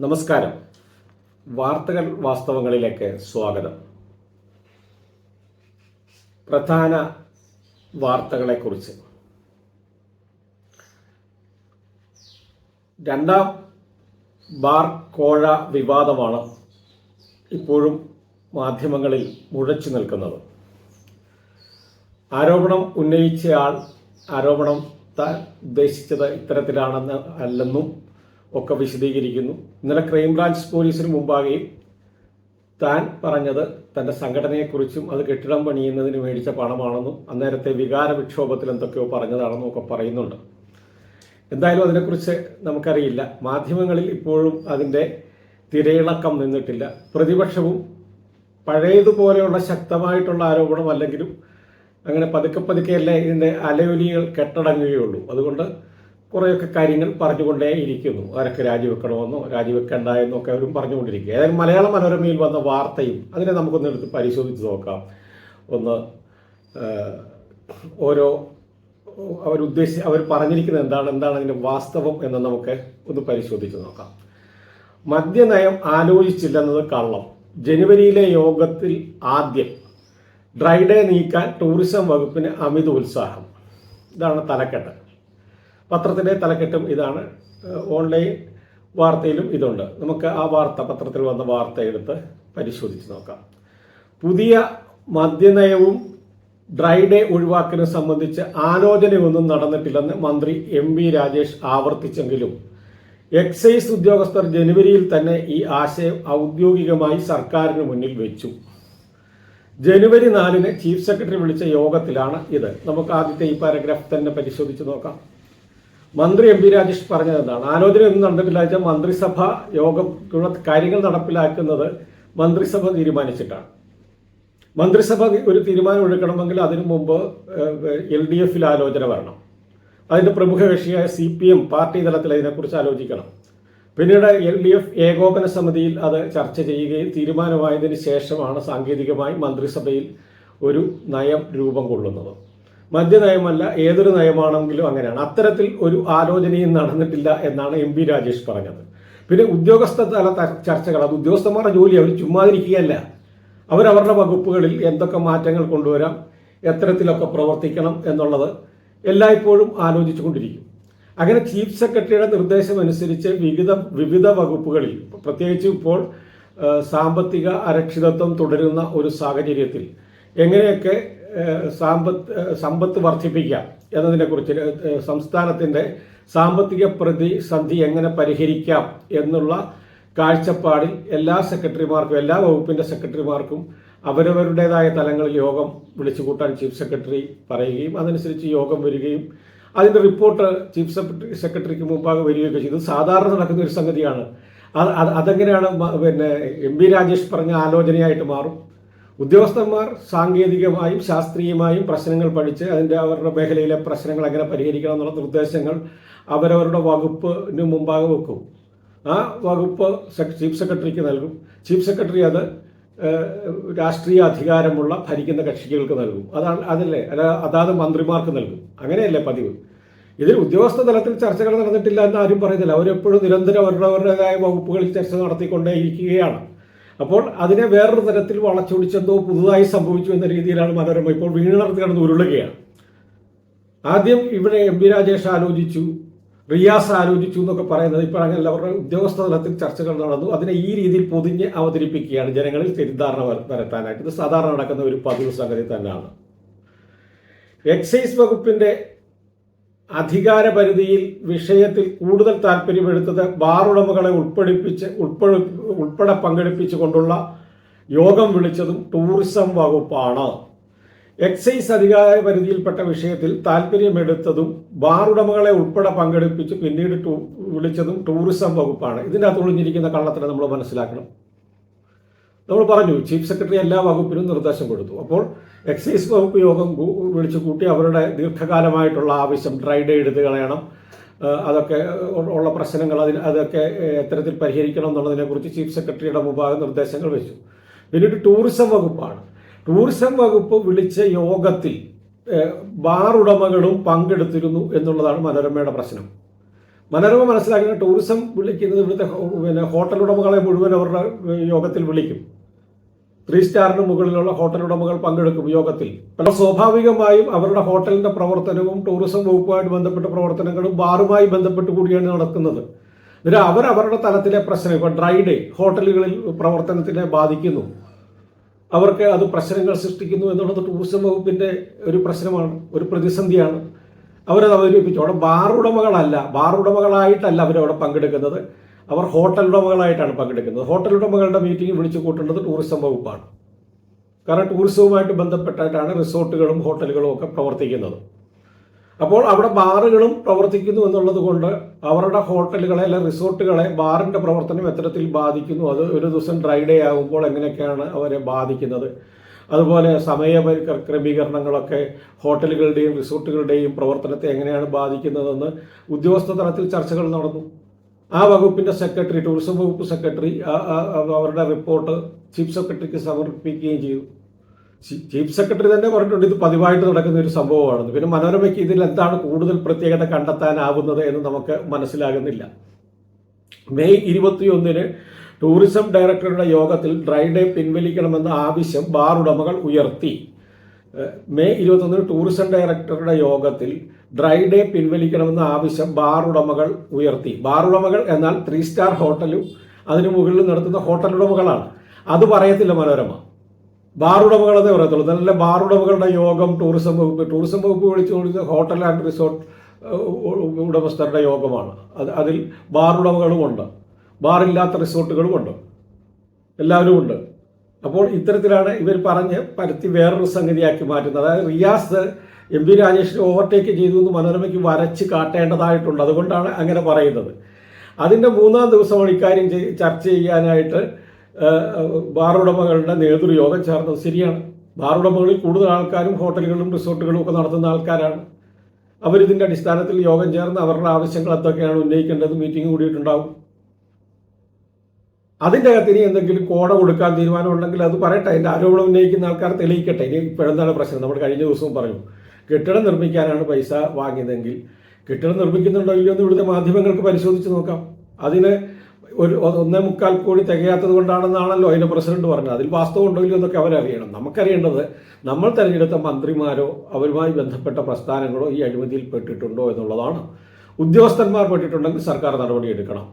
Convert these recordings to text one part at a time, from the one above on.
നമസ്കാരം. വാർത്തകൾ വാസ്തവങ്ങളിലേക്ക് സ്വാഗതം. പ്രധാന വാർത്തകളെക്കുറിച്ച് രണ്ടാം ബാർ കോഴ വിവാദമാണ് ഇപ്പോഴും മാധ്യമങ്ങളിൽ മുഴച്ചു നിൽക്കുന്നത്. ആരോപണം ഉന്നയിച്ചയാൾ ആരോപണം താൻ ഉദ്ദേശിച്ചത് ഇത്തരത്തിലാണെന്ന് അല്ലെന്നും ഒക്കെ വിശദീകരിക്കുന്നു. ഇന്നലെ ക്രൈംബ്രാഞ്ച് പോലീസിന് മുമ്പാകെയും താൻ പറഞ്ഞത് തൻ്റെ സംഘടനയെക്കുറിച്ചും അത് കെട്ടിടം പണിയുന്നതിന് മേടിച്ച പണമാണെന്നും അന്നേരത്തെ വികാര വിക്ഷോഭത്തിൽ എന്തൊക്കെയോ പറഞ്ഞതാണെന്നും ഒക്കെ പറയുന്നുണ്ട്. എന്തായാലും അതിനെക്കുറിച്ച് നമുക്കറിയില്ല. മാധ്യമങ്ങളിൽ ഇപ്പോഴും അതിൻ്റെ തിരയിളക്കം നിന്നിട്ടില്ല. പ്രതിപക്ഷവും പഴയതുപോലെയുള്ള ശക്തമായിട്ടുള്ള ആരോപണം അല്ലെങ്കിലും അങ്ങനെ പതുക്കെ പതുക്കെയല്ലേ ഇതിൻ്റെ അലയൊലികൾ കെട്ടടങ്ങുകയുള്ളൂ. അതുകൊണ്ട് കുറേയൊക്കെ കാര്യങ്ങൾ പറഞ്ഞുകൊണ്ടേ ഇരിക്കുന്നു. ആരൊക്കെ രാജിവെക്കണമെന്നോ രാജിവെക്കണ്ട എന്നൊക്കെ അവരും പറഞ്ഞുകൊണ്ടിരിക്കുക. ഏതായാലും മലയാള മനോരമയിൽ വന്ന വാർത്തയും അതിനെ നമുക്കൊന്ന് എടുത്ത് പരിശോധിച്ച് നോക്കാം. ഒന്ന് ഓരോ അവർ പറഞ്ഞിരിക്കുന്നത് എന്താണ് അതിൻ്റെ വാസ്തവം എന്ന് നമുക്ക് ഒന്ന് പരിശോധിച്ച് നോക്കാം. മദ്യനയം ആലോചിച്ചില്ലെന്നത് കള്ളം. ജനുവരിയിലെ യോഗത്തിൽ ആദ്യം ഡ്രൈ ഡേ നീക്കാൻ ടൂറിസം വകുപ്പിന് അമിത ഉത്സാഹം. ഇതാണ് തലക്കെട്ട്. പത്രത്തിൻ്റെ തലക്കെട്ടും ഇതാണ്. ഓൺലൈൻ വാർത്തയിലും ഇതുണ്ട്. നമുക്ക് ആ വാർത്ത, പത്രത്തിൽ വന്ന വാർത്ത എടുത്ത് പരിശോധിച്ച് നോക്കാം. പുതിയ മദ്യനയവും ഡ്രൈ ഡേ ഒഴിവാക്കലും സംബന്ധിച്ച് ആലോചനയൊന്നും നടന്നിട്ടില്ലെന്ന് മന്ത്രി എം വി രാജേഷ് ആവർത്തിച്ചെങ്കിലും എക്സൈസ് ഉദ്യോഗസ്ഥർ ജനുവരിയിൽ തന്നെ ഈ ആശയം ഔദ്യോഗികമായി സർക്കാരിന് മുന്നിൽ വെച്ചു. ജനുവരി 4 ചീഫ് സെക്രട്ടറി വിളിച്ച യോഗത്തിലാണ് ഇത്. നമുക്ക് ആദ്യത്തെ ഈ പാരഗ്രാഫ് തന്നെ പരിശോധിച്ച് നോക്കാം. മന്ത്രി എം വി രാജേഷ് പറഞ്ഞത് എന്താണ്? ആലോചനയൊന്നും നടന്നിട്ടില്ല വെച്ചാൽ മന്ത്രിസഭ യോഗം കാര്യങ്ങൾ നടപ്പിലാക്കുന്നത് മന്ത്രിസഭ തീരുമാനിച്ചിട്ടാണ്. മന്ത്രിസഭ ഒരു തീരുമാനം എടുക്കണമെങ്കിൽ അതിനു മുമ്പ് LDF ആലോചന വരണം. അതിൻ്റെ പ്രമുഖ കക്ഷിയായ CPM പാർട്ടി തലത്തിൽ അതിനെക്കുറിച്ച് ആലോചിക്കണം. പിന്നീട് LDF ഏകോപന സമിതിയിൽ അത് ചർച്ച ചെയ്യുകയും തീരുമാനമായതിനു ശേഷമാണ് സാങ്കേതികമായി മന്ത്രിസഭയിൽ ഒരു നയം രൂപം കൊള്ളുന്നത്. മദ്യനയമല്ല, ഏതൊരു നയമാണെങ്കിലും അങ്ങനെയാണ്. അത്തരത്തിൽ ഒരു ആലോചനയും നടന്നിട്ടില്ല എന്നാണ് എം വി രാജേഷ് പറഞ്ഞത്. പിന്നെ ഉദ്യോഗസ്ഥ തല ചർച്ചകൾ, അത് ഉദ്യോഗസ്ഥന്മാരുടെ ജോലി. അവർ ചുമ്മാതിരിക്കുകയല്ല. അവരവരുടെ വകുപ്പുകളിൽ എന്തൊക്കെ മാറ്റങ്ങൾ കൊണ്ടുവരാം, എത്തരത്തിലൊക്കെ പ്രവർത്തിക്കണം എന്നുള്ളത് എല്ലായ്പ്പോഴും ആലോചിച്ചു കൊണ്ടിരിക്കും. അങ്ങനെ ചീഫ് സെക്രട്ടറിയുടെ നിർദ്ദേശമനുസരിച്ച് വിവിധ വകുപ്പുകളിൽ, പ്രത്യേകിച്ച് ഇപ്പോൾ സാമ്പത്തിക അരക്ഷിതത്വം തുടരുന്ന ഒരു സാഹചര്യത്തിൽ എങ്ങനെയൊക്കെ സമ്പത്ത് വർദ്ധിപ്പിക്കാം എന്നതിനെക്കുറിച്ച്, സംസ്ഥാനത്തിൻ്റെ സാമ്പത്തിക പ്രതിസന്ധി എങ്ങനെ പരിഹരിക്കാം എന്നുള്ള കാഴ്ചപ്പാടിൽ എല്ലാ വകുപ്പിൻ്റെ സെക്രട്ടറിമാർക്കും അവരവരുടേതായ തലങ്ങളിൽ യോഗം വിളിച്ചു കൂട്ടാൻ ചീഫ് സെക്രട്ടറി പറയുകയും അതനുസരിച്ച് യോഗം വരികയും അതിൻ്റെ റിപ്പോർട്ട് ചീഫ് സെക്രട്ടറിക്ക് മുമ്പാകെ വരികയൊക്കെ ചെയ്തു. സാധാരണ നടക്കുന്ന ഒരു സംഗതിയാണ്. അതെങ്ങനെയാണ് എം വി രാജേഷ് പറഞ്ഞ ആലോചനയായിട്ട് മാറും? ഉദ്യോഗസ്ഥന്മാർ സാങ്കേതികമായും ശാസ്ത്രീയമായും പ്രശ്നങ്ങൾ പഠിച്ച് അവരുടെ മേഖലയിലെ പ്രശ്നങ്ങൾ എങ്ങനെ പരിഹരിക്കണം എന്നുള്ള നിർദ്ദേശങ്ങൾ അവരവരുടെ വകുപ്പിന് മുമ്പാകെ വെക്കും. ആ വകുപ്പ് ചീഫ് സെക്രട്ടറിക്ക് നൽകും. ചീഫ് സെക്രട്ടറി അത് രാഷ്ട്രീയ അധികാരമുള്ള ഭരിക്കുന്ന കക്ഷികൾക്ക് നൽകും. അതല്ലേ അതാത് മന്ത്രിമാർക്ക് നൽകും. അങ്ങനെയല്ലേ പതിവ്. ഇതിൽ ഉദ്യോഗസ്ഥ തലത്തിൽ ചർച്ചകൾ നടന്നിട്ടില്ല എന്ന് ആരും പറയുന്നില്ല. അവരെപ്പോഴും നിരന്തരം അവരുടേതായ വകുപ്പുകളിൽ ചർച്ച നടത്തിക്കൊണ്ടേയിരിക്കുകയാണ്. അപ്പോൾ അതിനെ വേറൊരു തരത്തിൽ വളച്ചൊടിച്ചെന്തോ പുതുതായി സംഭവിച്ചു എന്ന രീതിയിലാണ് മനോരമ ഇപ്പോൾ വീണർന്ന് കിടന്ന് ഉരുളുകയാണ്. ആദ്യം ഇവിടെ എം വി രാജേഷ് ആലോചിച്ചു, റിയാസ് ആലോചിച്ചു എന്നൊക്കെ പറയുന്നത് ഇപ്പോൾ അങ്ങനെ അവരുടെ ഉദ്യോഗസ്ഥ തലത്തിൽ ചർച്ചകൾ നടന്നു. അതിനെ ഈ രീതിയിൽ പൊതിഞ്ഞ് അവതരിപ്പിക്കുകയാണ് ജനങ്ങളിൽ തെറ്റിദ്ധാരണ വരുത്താനായിട്ട്. ഇത് സാധാരണ നടക്കുന്ന ഒരു പതിവ് സംഗതി തന്നെയാണ്. എക്സൈസ് വകുപ്പിന്റെ അധികാര പരിധിയിൽ വിഷയത്തിൽ കൂടുതൽ താല്പര്യമെടുത്തത് ബാർ ഉടമകളെ ഉൾപ്പെടെ പങ്കെടുപ്പിച്ചുകൊണ്ടുള്ള യോഗം വിളിച്ചതും ടൂറിസം വകുപ്പാണ്. എക്സൈസ് അധികാര പരിധിയിൽപ്പെട്ട വിഷയത്തിൽ താല്പര്യമെടുത്തതും ബാർ ഉടമകളെ ഉൾപ്പെടെ പങ്കെടുപ്പിച്ച് പിന്നീട് വിളിച്ചതും ടൂറിസം വകുപ്പാണ്. ഇതിൻ്റെ അകത്ത് ഒളിഞ്ഞിരിക്കുന്ന കള്ളത്തിനെ നമ്മൾ മനസ്സിലാക്കണം. നമ്മൾ പറഞ്ഞു, ചീഫ് സെക്രട്ടറി എല്ലാ വകുപ്പിനും നിർദ്ദേശം കൊടുത്തു. അപ്പോൾ എക്സൈസ് വകുപ്പ് യോഗം വിളിച്ചു കൂട്ടി അവരുടെ ദീർഘകാലമായിട്ടുള്ള ആവശ്യം ഡ്രൈ ഡേ എടുത്ത് കളയണം, അതൊക്കെ ഉള്ള പ്രശ്നങ്ങൾ അതൊക്കെ എത്തരത്തിൽ പരിഹരിക്കണം എന്നുള്ളതിനെക്കുറിച്ച് ചീഫ് സെക്രട്ടറിയുടെ മുമ്പാകെ നിർദ്ദേശങ്ങൾ വെച്ചു. പിന്നീട് ടൂറിസം വകുപ്പാണ്. ടൂറിസം വകുപ്പ് വിളിച്ച യോഗത്തിൽ ബാർ ഉടമകളും പങ്കെടുത്തിരുന്നു എന്നുള്ളതാണ് മനോരമയുടെ പ്രശ്നം. മനോരമ മനസ്സിലാക്കുന്ന ടൂറിസം വിളിക്കുന്നത് ഇവിടുത്തെ ഹോട്ടൽ ഉടമകളെ മുഴുവൻ അവരുടെ യോഗത്തിൽ വിളിക്കും. 3 സ്റ്റാറിന് മുകളിലുള്ള ഹോട്ടൽ ഉടമകൾ പങ്കെടുക്കും യോഗത്തിൽ. അപ്പോൾ സ്വാഭാവികമായും അവരുടെ ഹോട്ടലിന്റെ പ്രവർത്തനവും ടൂറിസം വകുപ്പുമായിട്ട് ബന്ധപ്പെട്ട പ്രവർത്തനങ്ങളും ബാറുമായി ബന്ധപ്പെട്ട് കൂടിയാണ് നടക്കുന്നത്. എന്നിട്ട് അവരുടെ തലത്തിലെ പ്രശ്നം, ഇപ്പൊ ഡ്രൈ ഡേ ഹോട്ടലുകളിൽ പ്രവർത്തനത്തിനെ ബാധിക്കുന്നു, അവർക്ക് അത് പ്രശ്നങ്ങൾ സൃഷ്ടിക്കുന്നു എന്നുള്ളത് ടൂറിസം വകുപ്പിന്റെ ഒരു പ്രശ്നമാണ്, ഒരു പ്രതിസന്ധിയാണ്. അവരത് അവതരിപ്പിച്ചു. അവിടെ ബാർ ഉടമകളായിട്ടല്ല അവരവിടെ പങ്കെടുക്കുന്നത്, അവർ ഹോട്ടൽ ഉടമകളായിട്ടാണ് പങ്കെടുക്കുന്നത്. ഹോട്ടൽ ഉടമകളുടെ മീറ്റിംഗ് വിളിച്ചു കൂട്ടേണ്ടത് ടൂറിസം വകുപ്പാണ്. കാരണം ടൂറിസവുമായിട്ട് ബന്ധപ്പെട്ടിട്ടാണ് റിസോർട്ടുകളും ഹോട്ടലുകളും ഒക്കെ പ്രവർത്തിക്കുന്നത്. അപ്പോൾ അവിടെ ബാറുകളും പ്രവർത്തിക്കുന്നു എന്നുള്ളത് കൊണ്ട് അവരുടെ ഹോട്ടലുകളെ അല്ലെ റിസോർട്ടുകളെ ബാറിന്റെ പ്രവർത്തനം എത്തരത്തിൽ ബാധിക്കുന്നു, അത് ഒരു ദിവസം ഡ്രൈ ഡേ ആകുമ്പോൾ എങ്ങനെയൊക്കെയാണ് അവരെ ബാധിക്കുന്നത്, അതുപോലെ സമയ ക്രമീകരണങ്ങളൊക്കെ ഹോട്ടലുകളുടെയും റിസോർട്ടുകളുടെയും പ്രവർത്തനത്തെ എങ്ങനെയാണ് ബാധിക്കുന്നതെന്ന് ഉദ്യോഗസ്ഥ തലത്തിൽ ചർച്ചകൾ നടന്നു. ആ വകുപ്പിന്റെ സെക്രട്ടറി, ടൂറിസം വകുപ്പ് സെക്രട്ടറി അവരുടെ റിപ്പോർട്ട് ചീഫ് സെക്രട്ടറിക്ക് സമർപ്പിക്കുകയും ചെയ്തു. ചീഫ് സെക്രട്ടറി തന്നെ പറഞ്ഞിട്ടുണ്ട് ഇത് പതിവായിട്ട് നടക്കുന്ന ഒരു സംഭവമാണെന്ന്. പിന്നെ മനോരമയ്ക്ക് ഇതിൽ എന്താണ് കൂടുതൽ പ്രത്യേകത കണ്ടെത്താനാവുന്നത് എന്ന് നമുക്ക് മനസ്സിലാകുന്നില്ല. മെയ് 21 ടൂറിസം ഡയറക്ടറുടെ യോഗത്തിൽ ഡ്രൈ ഡേ പിൻവലിക്കണമെന്ന ആവശ്യം ബാർ ഉടമകൾ ഉയർത്തി. മെയ് 21 ടൂറിസം ഡയറക്ടറുടെ യോഗത്തിൽ ഡ്രൈ ഡേ പിൻവലിക്കണമെന്ന ആവശ്യം ബാർ ഉടമകൾ ഉയർത്തി. ബാർ ഉടമകൾ എന്നാൽ 3 സ്റ്റാർ ഹോട്ടലും അതിനു മുകളിൽ നടത്തുന്ന ഹോട്ടൽ ഉടമകളാണ്. അത് പറയത്തില്ല മനോരമ. ബാർ ഉടമകളെന്നേ പറയത്തുള്ളൂ. നല്ല ബാർ ഉടമകളുടെ യോഗം ടൂറിസം വകുപ്പ് വിളിച്ചു കൊടുത്ത ഹോട്ടൽ ആൻഡ് റിസോർട്ട് ഉടമസ്ഥരുടെ യോഗമാണ്. അതിൽ ബാർ ഉടമകളുമുണ്ട്, ബാറില്ലാത്ത റിസോർട്ടുകളുമുണ്ട്, എല്ലാവരും ഉണ്ട്. അപ്പോൾ ഇത്തരത്തിലാണ് ഇവർ പറഞ്ഞ് പരത്തി വേറൊരു സംഗതിയാക്കി മാറ്റുന്നത്. അതായത് റിയാസ് MP രാജേഷിനെ ഓവർടേക്ക് ചെയ്തു എന്ന് മനോരമയ്ക്ക് വരച്ച് കാട്ടേണ്ടതായിട്ടുണ്ട്. അതുകൊണ്ടാണ് അങ്ങനെ പറയുന്നത്. അതിൻ്റെ 3-ാം ദിവസമാണ് ഇക്കാര്യം ചർച്ച ചെയ്യാനായിട്ട് ബാർ ഉടമകളുടെ നേതൃയോഗം ചേർന്നത്. ശരിയാണ്, ബാർ ഉടമകളിൽ കൂടുതൽ ആൾക്കാരും ഹോട്ടലുകളും റിസോർട്ടുകളും ഒക്കെ നടത്തുന്ന ആൾക്കാരാണ്. അവരിതിൻ്റെ അടിസ്ഥാനത്തിൽ യോഗം ചേർന്ന് അവരുടെ ആവശ്യങ്ങൾ എന്തൊക്കെയാണ് ഉന്നയിക്കേണ്ടത് മീറ്റിംഗ് കൂടിയിട്ടുണ്ടാവും. അതിൻ്റെ അകത്ത് ഇനി എന്തെങ്കിലും കോട കൊടുക്കാൻ തീരുമാനമുണ്ടെങ്കിൽ അത് പറയട്ടെ, അതിൻ്റെ ആരോപണം ഉന്നയിക്കുന്ന ആൾക്കാർ തെളിയിക്കട്ടെ. ഇനി ഇപ്പോഴെന്താണ് പ്രശ്നം? നമ്മൾ കഴിഞ്ഞ ദിവസവും പറഞ്ഞു, കെട്ടിടം നിർമ്മിക്കാനാണ് പൈസ വാങ്ങിയതെങ്കിൽ കെട്ടിടം നിർമ്മിക്കുന്നുണ്ടോ ഇല്ലയോ എന്ന് ഇവിടുത്തെ മാധ്യമങ്ങൾക്ക് പരിശോധിച്ച് നോക്കാം. അതിന് 1.25 കോടി തികയാത്തത് കൊണ്ടാണെന്നാണല്ലോ അതിൻ്റെ പ്രസിഡന്റ് പറഞ്ഞത്. അതിൽ വാസ്തവം ഉണ്ടോ ഇല്ലയോ എന്നൊക്കെ അവരറിയണം. നമുക്കറിയേണ്ടത് നമ്മൾ തിരഞ്ഞെടുത്ത മന്ത്രിമാരോ അവരുമായി ബന്ധപ്പെട്ട പ്രസ്ഥാനങ്ങളോ ഈ അഴിമതിയിൽ പെട്ടിട്ടുണ്ടോ എന്നുള്ളതാണ്. ഉദ്യോഗസ്ഥന്മാർ പെട്ടിട്ടുണ്ടെങ്കിൽ സർക്കാർ നടപടിയെടുക്കണം.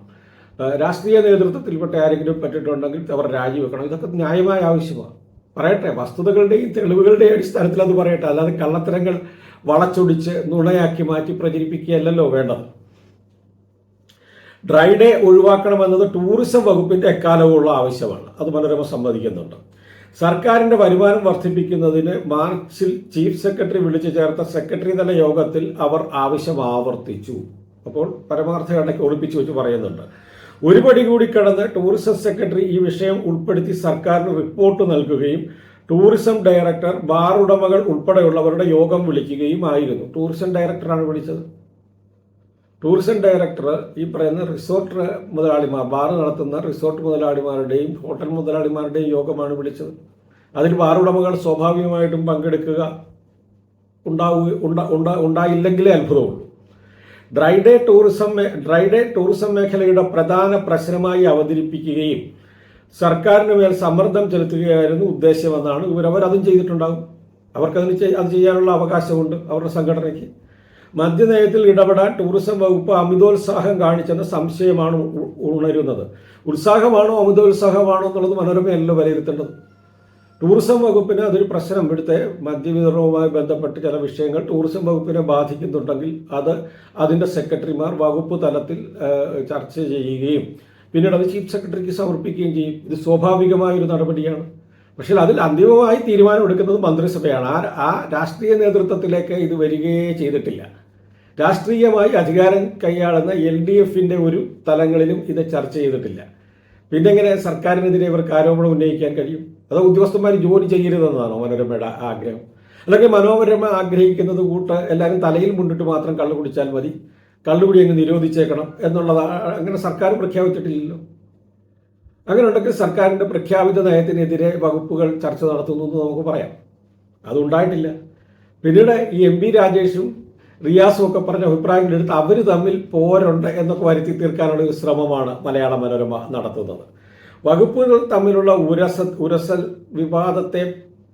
രാഷ്ട്രീയ നേതൃത്വത്തിൽപ്പെട്ട ആരെങ്കിലും പറ്റിയിട്ടുണ്ടെങ്കിൽ അവർ രാജിവെക്കണം. ഇതൊക്കെ ന്യായമായ ആവശ്യമാണ്. പറയട്ടെ, വസ്തുതകളുടെയും തെളിവുകളുടെയും അടിസ്ഥാനത്തിൽ അത് പറയട്ടെ. അല്ലാതെ കള്ളത്തരങ്ങൾ വളച്ചൊടിച്ച് നുണയാക്കി മാറ്റി പ്രചരിപ്പിക്കുകയല്ലല്ലോ വേണ്ടത്. ഡ്രൈ ഡേ ഒഴിവാക്കണമെന്നത് ടൂറിസം വകുപ്പിന്റെ എക്കാലവുമുള്ള ആവശ്യമാണ്. അത് മനോരമ സമ്മതിക്കുന്നുണ്ട്. സർക്കാരിന്റെ വരുമാനം വർദ്ധിപ്പിക്കുന്നതിന് മാർച്ചിൽ ചീഫ് സെക്രട്ടറി വിളിച്ചു ചേർത്ത സെക്രട്ടറി തല യോഗത്തിൽ അവർ ആവശ്യം ആവർത്തിച്ചു. അപ്പോൾ പരമാർത്ഥ കണക്ക് ഒളിപ്പിച്ചു വെച്ച് പറയുന്നുണ്ട്. ഒരു പടി കൂടി കടന്ന് ടൂറിസം സെക്രട്ടറി ഈ വിഷയം ഉൾപ്പെടുത്തി സർക്കാരിന് റിപ്പോർട്ട് നൽകുകയും ടൂറിസം ഡയറക്ടർ ബാർ ഉടമകൾ ഉൾപ്പെടെയുള്ളവരുടെ യോഗം വിളിക്കുകയും ആയിരുന്നു. ടൂറിസം ഡയറക്ടറാണ് വിളിച്ചത്. ടൂറിസം ഡയറക്ടർ ഈ പറയുന്ന റിസോർട്ട് മുതലാളിമാർ, ബാർ നടത്തുന്ന റിസോർട്ട് മുതലാളിമാരുടെയും ഹോട്ടൽ മുതലാളിമാരുടെയും യോഗമാണ് വിളിച്ചത്. അതിൽ ബാർ ഉടമകൾ സ്വാഭാവികമായിട്ടും പങ്കെടുക്കുക ഉണ്ടായില്ലെങ്കിലേ അത്ഭുതമുള്ളൂ. ഡ്രൈ ഡേ ടൂറിസം മേഖലയുടെ പ്രധാന പ്രശ്നമായി അവതരിപ്പിക്കുകയും സർക്കാരിന് മേൽ സമ്മർദ്ദം ചെലുത്തുകയായിരുന്നു ഉദ്ദേശമെന്നാണ് അവരതും ചെയ്തിട്ടുണ്ടാകും. അത് ചെയ്യാനുള്ള അവകാശമുണ്ട് അവരുടെ സംഘടനയ്ക്ക്. മദ്യനയത്തിൽ ഇടപെടാൻ ടൂറിസം വകുപ്പ് അമിതോത്സാഹം കാണിച്ചെന്ന സംശയമാണ് ഉണരുന്നത്. ഉത്സാഹമാണോ അമിതോത്സാഹമാണോ എന്നുള്ളത് മനോരമയല്ലോ വിലയിരുത്തേണ്ടത്. ടൂറിസം വകുപ്പിന് അതൊരു പ്രശ്നം. ഇവിടുത്തെ മദ്യവിതരണവുമായി ബന്ധപ്പെട്ട് ചില വിഷയങ്ങൾ ടൂറിസം വകുപ്പിനെ ബാധിക്കുന്നുണ്ടെങ്കിൽ അതിൻ്റെ സെക്രട്ടറിമാർ വകുപ്പ് തലത്തിൽ ചർച്ച ചെയ്യുകയും പിന്നീട് അത് ചീഫ് സെക്രട്ടറിക്ക് സമർപ്പിക്കുകയും ചെയ്യും. ഇത് സ്വാഭാവികമായൊരു നടപടിയാണ്. പക്ഷേ അതിൽ അന്തിമമായി തീരുമാനമെടുക്കുന്നത് മന്ത്രിസഭയാണ്. ആ രാഷ്ട്രീയ നേതൃത്വത്തിലേക്ക് ഇത് വരികയേ ചെയ്തിട്ടില്ല. രാഷ്ട്രീയമായി അധികാരം കൈയാളുന്ന LDFന്റെ ഒരു തലങ്ങളിലും ഇത് ചർച്ച ചെയ്തിട്ടില്ല. പിന്നെ എങ്ങനെ സർക്കാരിനെതിരെ ഇവർക്ക് ആരോപണം ഉന്നയിക്കാൻ കഴിയും? അതോ ഉദ്യോഗസ്ഥന്മാർ ജോലി ചെയ്യരുതെന്നാണോ മനോരമയുടെ ആഗ്രഹം? അല്ലെങ്കിൽ മനോരമ ആഗ്രഹിക്കുന്നത് കൂട്ട് എല്ലാവരും തലയിൽ മുണ്ടിട്ട് മാത്രം കള്ളു കുടിച്ചാൽ മതി, കള്ളുകുടി അങ്ങ് നിരോധിച്ചേക്കണം എന്നുള്ളത് അങ്ങനെ സർക്കാർ പ്രഖ്യാപിച്ചിട്ടില്ലല്ലോ. അങ്ങനെ ഉണ്ടെങ്കിൽ സർക്കാരിൻ്റെ പ്രഖ്യാപിത നയത്തിനെതിരെ വകുപ്പുകൾ ചർച്ച നടത്തുന്നു എന്ന് നമുക്ക് പറയാം. അതുണ്ടായിട്ടില്ല. പിന്നീട് ഈ MP രാജേഷും റിയാസും ഒക്കെ പറഞ്ഞ അഭിപ്രായങ്ങളെടുത്ത് അവർ തമ്മിൽ പോരുണ്ട് എന്നൊക്കെ വരുത്തി തീർക്കാനുള്ള ഒരു ശ്രമമാണ് മലയാള മനോരമ നടത്തുന്നത്. വകുപ്പുകൾ തമ്മിലുള്ള ഉരസൽ വിവാദത്തെ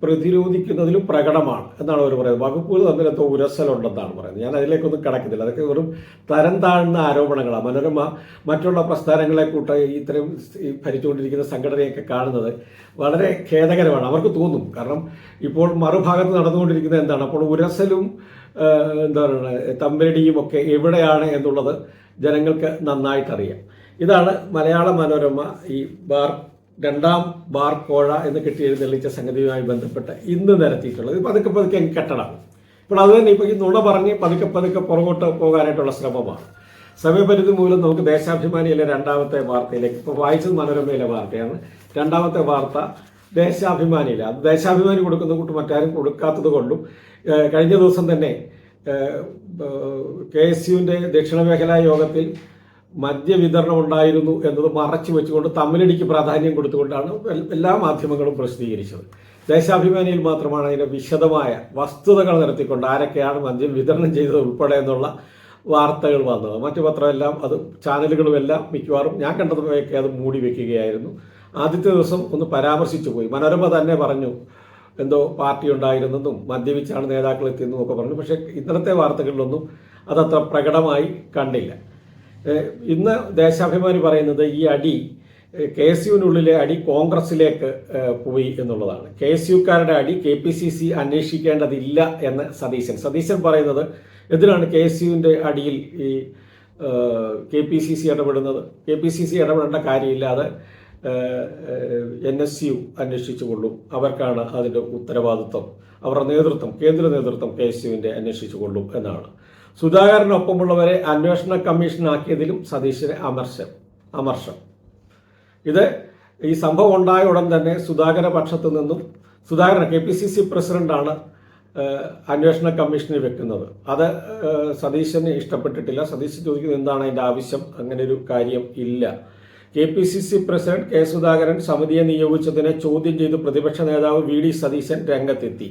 പ്രതിരോധിക്കുന്നതിലും പ്രകടമാണ് എന്നാണ് അവർ പറയുന്നത്. വകുപ്പുകൾ തമ്മിൽ എന്തോ ഉരസലുണ്ടെന്നാണ് പറയുന്നത്. ഞാൻ അതിലേക്കൊന്നും കടക്കുന്നില്ല. അതൊക്കെ വെറും തരം താഴ്ന്ന ആരോപണങ്ങളാണ്. മനോരമ മറ്റുള്ള പ്രസ്ഥാനങ്ങളെ ഇത്തരം ഭരിച്ചുകൊണ്ടിരിക്കുന്ന സംഘടനയൊക്കെ കാണുന്നത് വളരെ ഖേദകരമാണ്. അവർക്ക് തോന്നും, കാരണം ഇപ്പോൾ മറുഭാഗത്ത് നടന്നുകൊണ്ടിരിക്കുന്നത് എന്താണ്, അപ്പോൾ ഉരസലും എന്താ പറയുക തമ്മിലടിയും ഒക്കെ എവിടെയാണ് എന്നുള്ളത് ജനങ്ങൾക്ക് നന്നായിട്ടറിയാം. ഇതാണ് മലയാള മനോരമ ഈ രണ്ടാം ബാർ കോഴ എന്ന് എഴുന്നള്ളിച്ച സംഗതിയുമായി ബന്ധപ്പെട്ട് ഇന്ന് നിരത്തിയിട്ടുള്ളത്. ഇത് പതുക്കെ പതുക്കെ കെട്ടണം. ഇപ്പോൾ അത് തന്നെ ഇപ്പോൾ ഈ നുണ പറഞ്ഞ് പതുക്കെ പുറകോട്ട് പോകാനായിട്ടുള്ള ശ്രമമാണ്. സമയപരിധി മൂലം നമുക്ക് ദേശാഭിമാനിയിലെ രണ്ടാമത്തെ വാർത്തയിലേക്ക്, ഇപ്പോൾ വായിച്ചത് മനോരമയിലെ വാർത്തയാണ്. രണ്ടാമത്തെ വാർത്ത ദേശാഭിമാനിയില്ല. അത് ദേശാഭിമാനി കൊടുക്കുന്ന കൂട്ട് മറ്റാരും കൊടുക്കാത്തത് കൊണ്ടും കഴിഞ്ഞ ദിവസം തന്നെ KSUവിൻ്റെ ദക്ഷിണ മേഖലാ യോഗത്തിൽ മദ്യവിതരണം ഉണ്ടായിരുന്നു എന്നത് മറച്ചു വെച്ചുകൊണ്ട് തമ്മിലടിക്ക് പ്രാധാന്യം കൊടുത്തുകൊണ്ടാണ് എല്ലാ മാധ്യമങ്ങളും പ്രസിദ്ധീകരിച്ചത്. ദേശാഭിമാനിയിൽ മാത്രമാണ് അതിൻ്റെ വിശദമായ വസ്തുതകൾ നിരത്തിക്കൊണ്ട് ആരൊക്കെയാണ് മദ്യം വിതരണം ചെയ്തത് ഉൾപ്പെടെ എന്നുള്ള വാർത്തകൾ വന്നത്. മറ്റു പത്രമെല്ലാം അത് ചാനലുകളുമെല്ലാം മിക്കവാറും ഞാൻ കണ്ടതൊക്കെ അത് മൂടി വയ്ക്കുകയായിരുന്നു. ആദ്യത്തെ ദിവസം ഒന്ന് പരാമർശിച്ചു പോയി. മനോരമ തന്നെ പറഞ്ഞു എന്തോ പാർട്ടി ഉണ്ടായിരുന്നെന്നും മദ്യപിച്ചാണ് നേതാക്കൾ എത്തിയെന്നും ഒക്കെ പറഞ്ഞു. പക്ഷേ ഇന്നലത്തെ വാർത്തകളിലൊന്നും അതത്ര പ്രകടമായി കണ്ടില്ല. ഇന്ന് ദേശാഭിമാനി പറയുന്നത് ഈ അടി KSUവിനുള്ളിലെ അടി കോൺഗ്രസിലേക്ക് പോയി എന്നുള്ളതാണ്. KSUക്കാരുടെ അടി KPCC അന്വേഷിക്കേണ്ടതില്ല എന്ന് സതീശൻ പറയുന്നത് എന്തിനാണ് KSUവിൻ്റെ അടിയിൽ ഈ KPCC ഇടപെടുന്നത്? KPCC ഇടപെടേണ്ട കാര്യമില്ലാതെ NSU അന്വേഷിച്ചുകൊള്ളും, അവർക്കാണ് അതിൻ്റെ ഉത്തരവാദിത്വം, അവരുടെ നേതൃത്വം, കേന്ദ്ര നേതൃത്വം KSUവിൻ്റെ അന്വേഷിച്ചുകൊള്ളും എന്നാണ്. സുധാകരനൊപ്പമുള്ളവരെ അന്വേഷണ കമ്മീഷനാക്കിയതിലും സതീശന് അമർഷം. ഇത് ഈ സംഭവം ഉണ്ടായ ഉടൻ തന്നെ സുധാകര പക്ഷത്തു നിന്നും സുധാകരൻ KPCC പ്രസിഡന്റാണ് അന്വേഷണ കമ്മീഷനെ വെക്കുന്നത്. അത് സതീശന് ഇഷ്ടപ്പെട്ടിട്ടില്ല. സതീശൻ ചോദിക്കുന്നത് എന്താണ് അതിൻ്റെ ആവശ്യം? അങ്ങനെ ഒരു കാര്യം ഇല്ല. KPCC president K. സുധാകരൻ സമിതിയെ നിയോഗിച്ചതിനെ ചോദ്യം ചെയ്ത് പ്രതിപക്ഷ നേതാവ് VD സതീശൻ രംഗത്തെത്തി.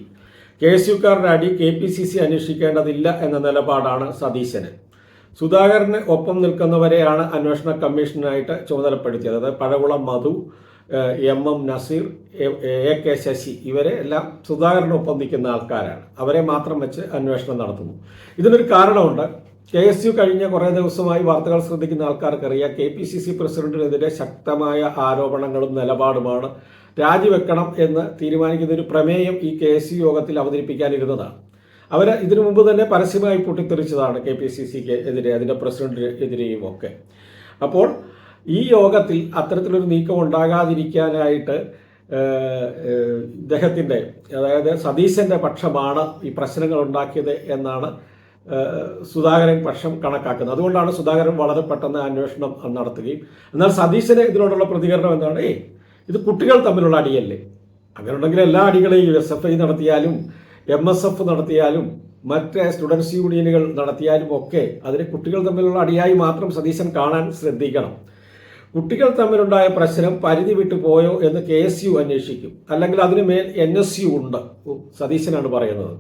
KSUക്കാരുടെ അടി KPCC അന്വേഷിക്കേണ്ടതില്ല എന്ന നിലപാടാണ് സതീശന്. സുധാകരന് ഒപ്പം നിൽക്കുന്നവരെയാണ് അന്വേഷണ കമ്മീഷനായിട്ട് ചുമതലപ്പെടുത്തിയത്. അതായത് പഴകുളം മധു, MM നസീർ, AK ശശി, ഇവരെ എല്ലാം സുധാകരനൊപ്പം നിൽക്കുന്ന ആൾക്കാരാണ്. അവരെ മാത്രം വെച്ച് അന്വേഷണം നടത്തുന്നു. ഇതിനൊരു കാരണമുണ്ട്. KSU കഴിഞ്ഞ കുറേ ദിവസമായി വാർത്തകൾ ശ്രദ്ധിക്കുന്ന ആൾക്കാർക്കറിയാം KPCC പ്രസിഡന്റിനെതിരെ ശക്തമായ ആരോപണങ്ങളും നിലപാടുമാണ്. രാജിവെക്കണം എന്ന് തീരുമാനിക്കുന്ന ഒരു പ്രമേയം ഈ KSU യോഗത്തിൽ അവതരിപ്പിക്കാനിരുന്നതാണ്. അവർ ഇതിനു മുമ്പ് തന്നെ പരസ്യമായി പൊട്ടിത്തെറിച്ചതാണ് KPCCക്ക് എതിരെ, അതിൻ്റെ പ്രസിഡന്റിനെതിരെയും ഒക്കെ. അപ്പോൾ ഈ യോഗത്തിൽ അത്തരത്തിലൊരു നീക്കം ഉണ്ടാകാതിരിക്കാനായിട്ട് ഇദ്ദേഹത്തിൻ്റെ, അതായത് സതീശൻ്റെ പക്ഷമാണ് ഈ പ്രശ്നങ്ങൾ ഉണ്ടാക്കിയത് എന്നാണ് സുധാകരൻ പക്ഷം കണക്കാക്കുന്നത്. അതുകൊണ്ടാണ് സുധാകരൻ വളരെ പെട്ടെന്ന് അന്വേഷണം നടത്തുകയും, എന്നാൽ സതീശന് ഇതിനോടുള്ള പ്രതികരണം എന്താണ്? ഇത് കുട്ടികൾ തമ്മിലുള്ള അടിയല്ലേ? അങ്ങനെ ഉണ്ടെങ്കിൽ എല്ലാ അടികളെയും SFI നടത്തിയാലും MSF നടത്തിയാലും മറ്റ് സ്റ്റുഡൻസ് യൂണിയനുകൾ നടത്തിയാലും ഒക്കെ അതിന് കുട്ടികൾ തമ്മിലുള്ള അടിയായി മാത്രം സതീശൻ കാണാൻ ശ്രദ്ധിക്കണം. കുട്ടികൾ തമ്മിലുണ്ടായ പ്രശ്നം പരിധി വിട്ടു പോയോ എന്ന് KSU അന്വേഷിക്കും, അല്ലെങ്കിൽ അതിന് മേൽ NSU ഉണ്ട്, സതീശനാണ് പറയുന്നത്.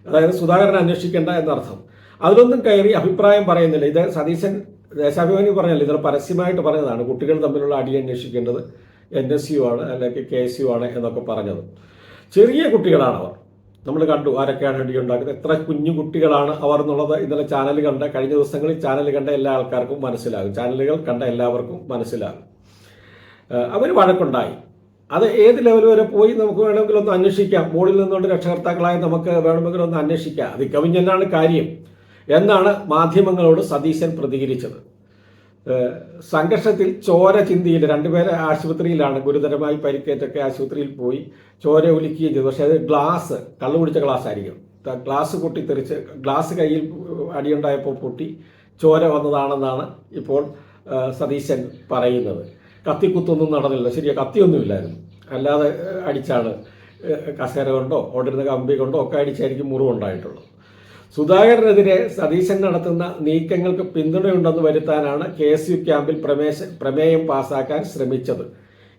അതായത് സുധാകരൻ അന്വേഷിക്കേണ്ട എന്നർത്ഥം. അതിലൊന്നും കയറി അഭിപ്രായം പറയുന്നില്ല. ഇത് സതീശൻ ദേശാഭിമാനി പറഞ്ഞല്ലോ, ഇത് പരസ്യമായിട്ട് പറഞ്ഞതാണ്. കുട്ടികൾ തമ്മിലുള്ള അടി അന്വേഷിക്കേണ്ടത് NSU ആണ്, അല്ലെങ്കിൽ KSU ആണ് എന്നൊക്കെ പറഞ്ഞത്. ചെറിയ കുട്ടികളാണ് അവർ. നമ്മൾ കണ്ടു ആരൊക്കെയാണ് അടി ഉണ്ടാക്കുന്നത്, എത്ര കുഞ്ഞു കുട്ടികളാണ് അവർ എന്നുള്ളത് ഇന്നലെ കഴിഞ്ഞ ദിവസങ്ങളിൽ ചാനൽ കണ്ട എല്ലാ ആൾക്കാർക്കും മനസ്സിലാകും, ചാനലുകൾ കണ്ട എല്ലാവർക്കും മനസ്സിലാകും. അവർ വഴക്കുണ്ടായി. അത് ഏത് ലെവൽ വരെ പോയി നമുക്ക് വേണമെങ്കിൽ ഒന്ന് അന്വേഷിക്കാം. മുകളിൽ നിന്നുകൊണ്ട് രക്ഷകർത്താക്കളായി നമുക്ക് വേണമെങ്കിൽ ഒന്ന് അന്വേഷിക്കാം. അത് കവിഞ്ഞെന്നാണ് കാര്യം എന്നാണ് മാധ്യമങ്ങളോട് സതീശൻ പ്രതികരിച്ചത്. സംഘർഷത്തിൽ ചോര ചിന്തിയില്ല. രണ്ടുപേരെ ആശുപത്രിയിലാണ്, ഗുരുതരമായി പരിക്കേറ്റൊക്കെ ആശുപത്രിയിൽ പോയി ചോര ഒലിക്കുകയും ചെയ്തു. പക്ഷേ അത് ഗ്ലാസ്, കള്ളു കുടിച്ച ഗ്ലാസ് ആയിരിക്കും. ഗ്ലാസ് പൊട്ടിത്തെറിച്ച്, ഗ്ലാസ് കയ്യിൽ അടിയുണ്ടായപ്പോൾ പൊട്ടി ചോര വന്നതാണെന്നാണ് ഇപ്പോൾ സതീശൻ പറയുന്നത്. കത്തിക്കുത്തൊന്നും നടന്നില്ല. ശരിയാ, കത്തിയൊന്നുമില്ലായിരുന്നു. അല്ലാതെ അടിച്ചാണ്, കസേര കൊണ്ടോ ഓടിരുന്ന കമ്പി കൊണ്ടോ ഒക്കെ അടിച്ചായിരിക്കും മുറിവുണ്ടായിട്ടുള്ളത്. സുധാകരനെതിരെ സതീശൻ നടത്തുന്ന നീക്കങ്ങൾക്ക് പിന്തുണയുണ്ടെന്ന് വരുത്താനാണ് KSU ക്യാമ്പിൽ പ്രമേയം പാസാക്കാൻ ശ്രമിച്ചത്.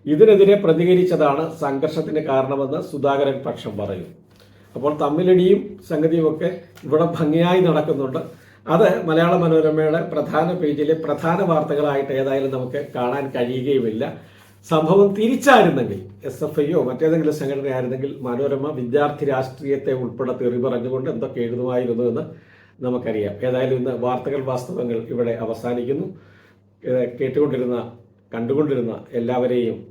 ഇതിനെതിരെ പ്രതികരിച്ചതാണ് സംഘർഷത്തിന് കാരണമെന്ന് സുധാകരൻ പക്ഷം പറയും. അപ്പോൾ തമ്മിലടിയും സംഗതിയുമൊക്കെ ഇവിടെ ഭംഗിയായി നടക്കുന്നുണ്ട്. അത് മലയാള മനോരമയുടെ പ്രധാന പേജിലെ പ്രധാന വാർത്തകളായിട്ട് ഏതായാലും നമുക്ക് കാണാൻ കഴിയുകയുമില്ല. സംഭവം തിരിച്ചായിരുന്നെങ്കിൽ SFIയോ മറ്റേതെങ്കിലും സംഘടനയായിരുന്നെങ്കിൽ മനോരമ വിദ്യാർത്ഥി രാഷ്ട്രീയത്തെ ഉൾപ്പെടെ തെറി പറഞ്ഞുകൊണ്ട് എന്തൊക്കെ എഴുതുമായിരുന്നു എന്ന് നമുക്കറിയാം. ഏതായാലും ഇന്ന് വാർത്തകൾ വാസ്തവങ്ങൾ ഇവിടെ അവസാനിക്കുന്നു. കണ്ടുകൊണ്ടിരുന്ന എല്ലാവരെയും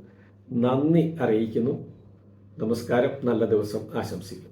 നന്ദി അറിയിക്കുന്നു. നമസ്കാരം. നല്ല ദിവസം ആശംസിക്കുന്നു.